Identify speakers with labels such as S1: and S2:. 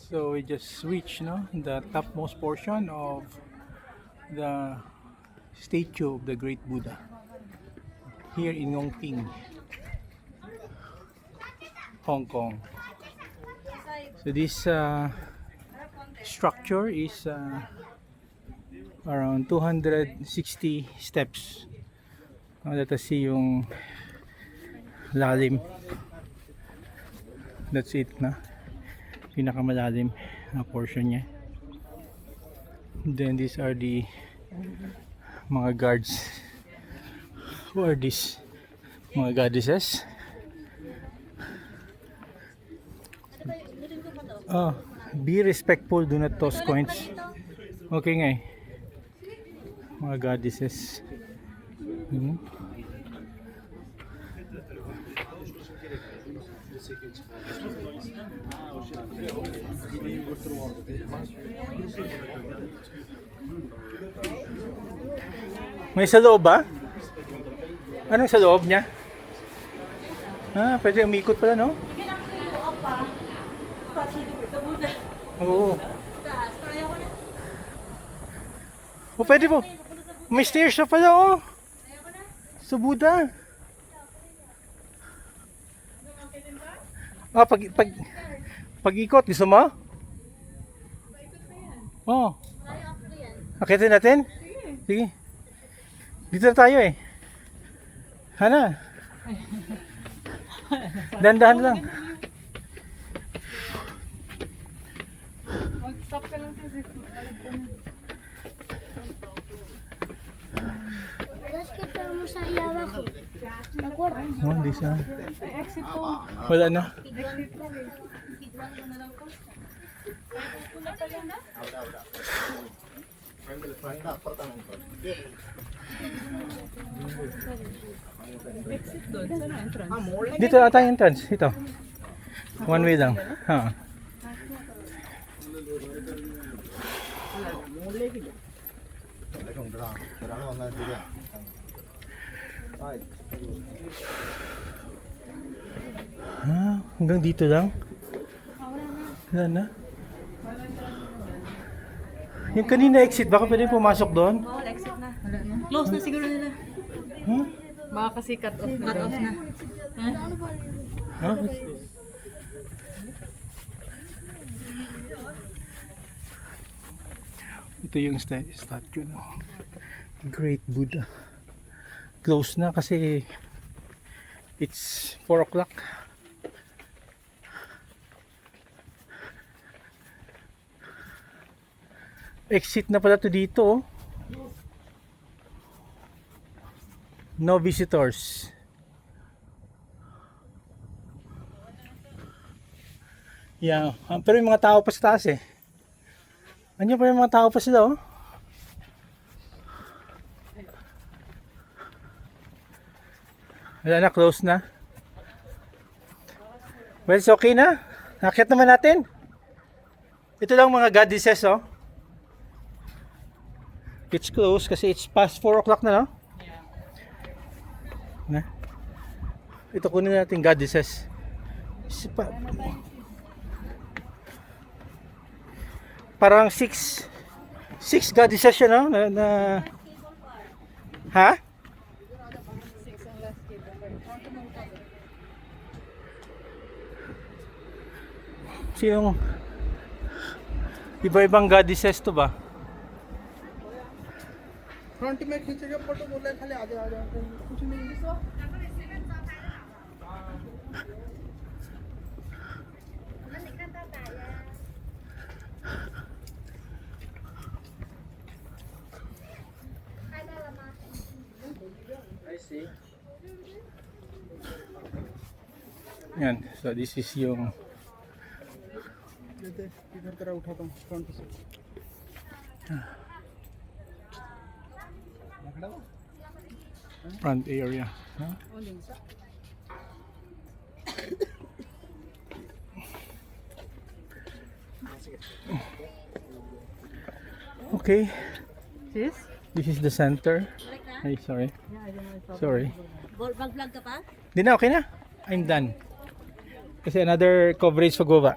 S1: So we just reached the topmost portion of the statue of the Great Buddha here in Ngongping, Hong Kong. So this structure is around 260 steps. Let us see yung lalim. That's it na. Pinakamalalim na portion niya. Then these are the mga guards. Who are these? Mga goddesses. Be respectful, do not toss coins. Okay nga eh. Mga goddesses. May sa loob ba? Anong sa loob niya? Pwede umikot pala, no? Oo. Pwede po. May stairs na pala, oh. Sa Buddha. Pag-ikot, gusto mo? Oo. Akitin natin? Sige. Dito na tayo eh. Hana. Dahan-dahan lang.
S2: Mag-stop ka lang kasi.
S3: Kita mo sa iyawa ko. Nakuha.
S1: Hindi siya.
S2: Exit po.
S1: Wala na.
S2: Exit doon. Saan ang entrance?
S1: Dito ata yung entrance. Ito. One way lang. Hanggang dito lang? Wala na. Yung kanina exit, baka pwede pumasok doon?
S2: Oo, exit na. Wala na. Close na siguro nila. Baka kasi cut off na. Cut off na. Ito yung statue no. Great Buddha. Close na kasi it's 4 o'clock. Exit na pala to dito, oh. No visitors. Yeah, pero yung mga tao pa sa taas eh. Andiyan pa yung mga tao pa sila, oh. Wala na, close na. Well, it's okay na. Nakakit naman natin. Ito lang mga goddesses, oh. It's closed kasi it's past 4 o'clock na, no? Na? Ito kunin natin goddesses. Parang 6 goddesses siya, no? Ha? 6 ang last kid.
S1: Sinong iba-ibang goddesses to ba?
S4: Front में खींचेगा फोटो बोले खाली आगे आ जाओ कुछ नहीं I see.
S1: Yan, so this is yung
S4: इधर तरह उठाता हूँ फ्रंट से
S1: front area. Huh? Okay,
S2: Sis?
S1: this is the center. Ay, sorry. Sorry.
S3: Mag-vlog ka pa?
S1: Di na, okay na. I'm done. Kasi another coverage for Goa.